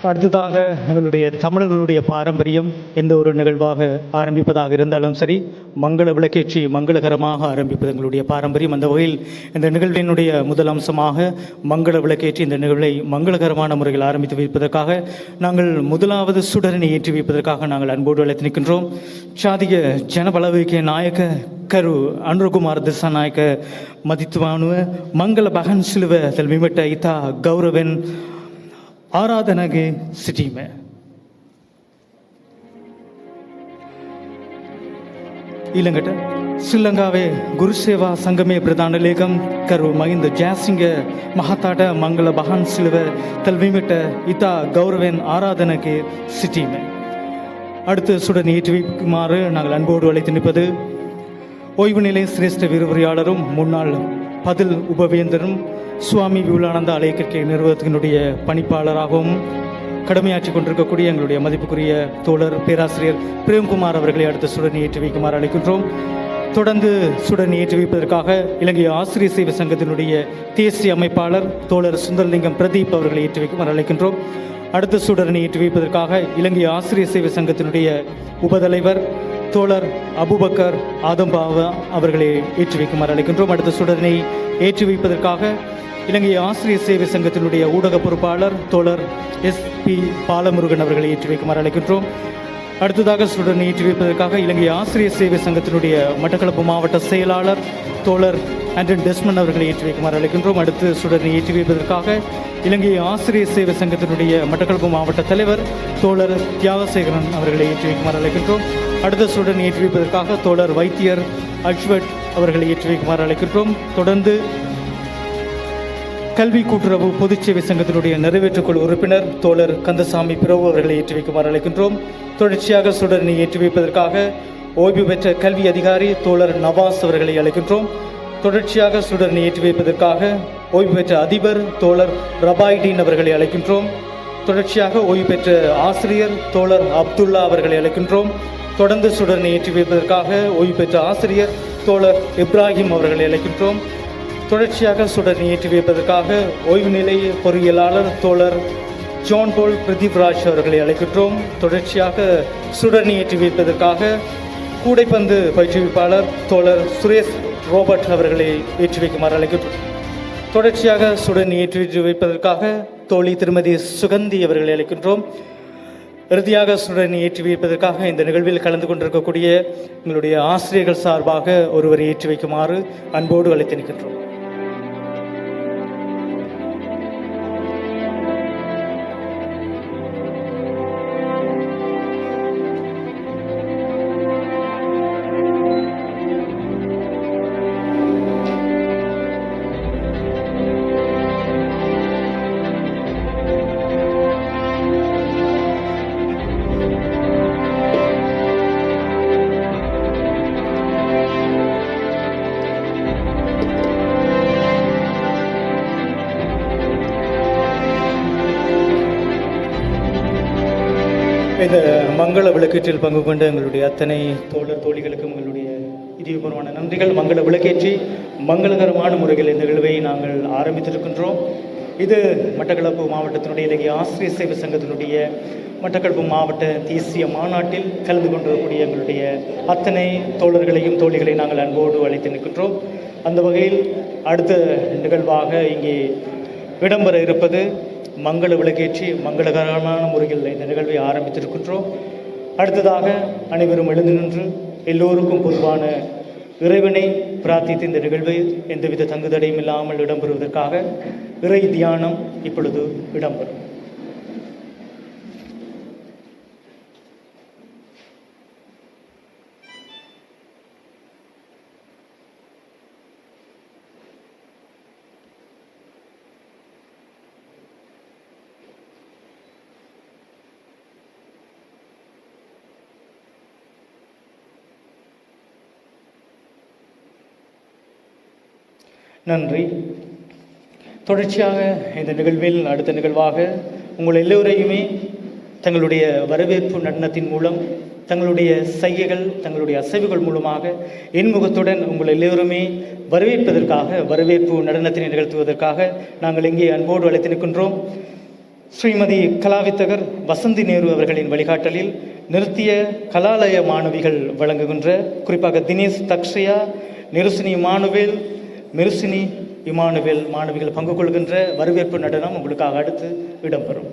அடுத்ததாக எங்களுடைய தமிழர்களுடைய பாரம்பரியம் எந்த ஒரு நிகழ்வாக ஆரம்பிப்பதாக இருந்தாலும் சரி, மங்கள விளக்கேற்றி மங்களகரமாக ஆரம்பிப்பது எங்களுடைய பாரம்பரியம். அந்த வகையில் இந்த நிகழ்வினுடைய முதல் அம்சமாக மங்கள விளக்கேற்றி இந்த நிகழ்வை மங்களகரமான முறையில் ஆரம்பித்து வைப்பதற்காக நாங்கள் முதலாவது சுடரனை ஏற்றி வைப்பதற்காக நாங்கள் அன்போடு அழைத்து நிற்கின்றோம். சாதிக ஜனபலவிக்க நாயಕ ಕರು ಅನುರಕುಮಾರ್ ದಿಸಾನಾಯಕ ಮದಿತ್ವಾನುವ ಮಂಗಲ ಬಹನ್ ಸಿಲುವ ತೆಲ್ಮಿಮೆಟ್ಟ ಇತ ಗೌರವೆನ್ ಆರಾಧನೆಗೆ ಸಿಟೀಮೆ ඊළඟට ශ්‍රී ලංකාවේ ගුරු සේවා සංගමේ ප්‍රධාන ලේකම් කරු මහින්ද ජයසිංහ මහතාට මංගල බහන් සිලුව තැල්වීමට ඉතා கௌரவன் ஆராதனைக்கு சிட்டீமே. அடுத்து சுடன் ஏற்றுவிக்குமாறு நாங்கள் அன்போடு அழைத்து நிற்பது ஓய்வு நிலை சிரேஷ்ட விரிவுரையாளரும் முன்னாள் பதில் உபவேந்தரும் சுவாமி விபுலானந்த அலைக்கற்கை நிறுவனத்தினுடைய பணிப்பாளராகவும் கடமையாற்றி கொண்டிருக்கக்கூடிய எங்களுடைய மதிப்புக்குரிய தோழர் பேராசிரியர் பிரேம்குமார் அவர்களை அடுத்த சுடன் ஏற்றி வைக்குமாறு அழைக்கின்றோம். தொடர்ந்து சுடன் ஏற்றி வைப்பதற்காக இலங்கை ஆசிரியர் சேவை சங்கத்தினுடைய தேசிய அமைப்பாளர் தோழர் சுந்தரலிங்கம் பிரதீப் அவர்களை ஏற்றி வைக்குமாறு அழைக்கின்றோம். அடுத்த சுடரனை ஏற்றி வைப்பதற்காக இலங்கை ஆசிரியர் சேவை சங்கத்தினுடைய உபதலைவர் தோழர் அபுபக்கர் ஆதம்பாவா அவர்களை ஏற்றி வைக்குமாறு அழைக்கின்றோம். அடுத்த சுடரனை ஏற்றி வைப்பதற்காக இலங்கை ஆசிரியர் சேவை சங்கத்தினுடைய ஊடக பொறுப்பாளர் தோழர் SP பாலமுருகன் அவர்களை ஏற்றி வைக்குமாறு அழைக்கின்றோம். அடுத்ததாக சுடரனை ஏற்றி வைப்பதற்காக இலங்கை ஆசிரியர் சேவை சங்கத்தினுடைய மட்டக்களப்பு மாவட்ட செயலாளர் தோழர் ஆண்டன் டெஸ்மன் அவர்களை ஏற்றி வைக்குமாறு அழைக்கின்றோம். அடுத்து சுடரனை ஏற்றி வைப்பதற்காக இலங்கை ஆசிரியர் சேவை சங்கத்தினுடைய மட்டக்களப்பு மாவட்ட தலைவர் தோழர் தியாகசேகரன் அவர்களை ஏற்றி வைக்குமாறு அழைக்கின்றோம். அடுத்த சுடன் ஏற்றி வைப்பதற்காக தோழர் வைத்தியர் அஷ்வட் அவர்களை ஏற்றி வைக்குமாறு அழைக்கின்றோம். தொடர்ந்து கல்வி கூட்டுறவு பொதுச்சேவை சங்கத்தினுடைய நிறைவேற்றுக்குழு உறுப்பினர் தோழர் கந்தசாமி பிரபு அவர்களை ஏற்றி வைக்குமாறு அழைக்கின்றோம். தொடர்ச்சியாக சுடரனை ஏற்றி வைப்பதற்காக ஓய்வு பெற்ற கல்வி அதிகாரி தோழர் நவாஸ் அவர்களை அழைக்கின்றோம். தொடர்ச்சியாக சுடரனை ஏற்றி வைப்பதற்காக ஓய்வு பெற்ற அதிபர் தோழர் ரபாய்டீன் அவர்களை அழைக்கின்றோம். தொடர்ச்சியாக ஓய்வு பெற்ற ஆசிரியர் தோழர் அப்துல்லா அவர்களை அழைக்கின்றோம். தொடர்ந்து சுடரனை ஏற்றி வைப்பதற்காக ஓய்வு பெற்ற ஆசிரியர் தோழர் இப்ராஹிம் அவர்களை அழைக்கின்றோம். தொடர்ச்சியாக சுடரனை ஏற்றி வைப்பதற்காக ஓய்வு நிலை பொறியியலாளர் தோழர் ஜான் போல் பிரதீப்ராஜ் அவர்களை அழைக்கின்றோம். தொடர்ச்சியாக சுடரனை ஏற்றி வைப்பதற்காக கூடைப்பந்து பயிற்றுவிப்பாளர் தோழர் சுரேஷ் ரோபர்ட் அவர்களை ஏற்றி வைக்குமாறு அழைக்கின்றோம். தொடர்ச்சியாக சுடரனை ஏற்றி வைப்பதற்காக தோழி திருமதி சுகந்தி அவர்களை அழைக்கின்றோம். இறுதியாக சுடரனை ஏற்றி வைப்பதற்காக இந்த நிகழ்வில் கலந்து கொண்டிருக்கக்கூடிய எங்களுடைய ஆசிரியர்கள் சார்பாக ஒருவரை ஏற்றி வைக்குமாறு அன்போடு அழைத்து நிற்கின்றோம். இந்த மங்கள விளக்கேற்றில் பங்கு கொண்ட எங்களுடைய அத்தனை தோழர் தோழிகளுக்கும் எங்களுடைய இதயபூர்வமான நன்றிகள். மங்கள விளக்கேற்றி மங்களகரமான முறையில் இந்த நிகழ்வை நாங்கள் ஆரம்பித்திருக்கின்றோம். இது மட்டக்களப்பு மாவட்டத்தினுடைய இலங்கை ஆசிரியர் சேவை சங்கத்தினுடைய மட்டக்களப்பு மாவட்ட தேசிய மாநாட்டில் கலந்து கொண்டிருக்கக்கூடிய எங்களுடைய அத்தனை தோழர்களையும் தோழிகளையும் நாங்கள் அன்போடு அழைத்து நிற்கின்றோம். அந்த வகையில் அடுத்த நிகழ்வாக இங்கே இடம்பெற இருப்பது மங்கள விளக்கேற்றி மங்களகரமான முறையில் இந்த நிகழ்வை ஆரம்பித்திருக்கின்றோம். அடுத்ததாக அனைவரும் எழுந்து நின்று எல்லோருக்கும் பொதுவான இறைவனை பிரார்த்தித்து இந்த நிகழ்வை எந்தவித தங்குதடையும் இல்லாமல் இடம்பெறுவதற்காக இறை தியானம் இப்பொழுது இடம்பெறும். நன்றி. தொடர்ச்சியாக இந்த நிகழ்வில் அடுத்த நிகழ்வாக உங்கள் எல்லோரையுமே தங்களுடைய வரவேற்பு நடனத்தின் மூலம், தங்களுடைய சைகைகள், தங்களுடைய அசைவுகள் மூலமாக இன்முகத்துடன் உங்கள் எல்லோருமே வரவேற்பதற்காக, வரவேற்பு நடனத்தினை நிகழ்த்துவதற்காக நாங்கள் இங்கே அன்போடு அழைத்து நிற்கின்றோம். ஸ்ரீமதி கலாவித்தகர் வசந்தி நேரு அவர்களின் வழிகாட்டலில் நிறுத்திய கலாலய மாணவிகள் வழங்குகின்ற, குறிப்பாக தினேஷ் தக்ஷயா, நிருசினி இமானுவேல், மெருசினி இமானுவேல் மாணவிகள் பங்கு கொள்கின்ற வரவேற்பு நடனம் உங்களுக்காக அடுத்து இடம்பெறும்.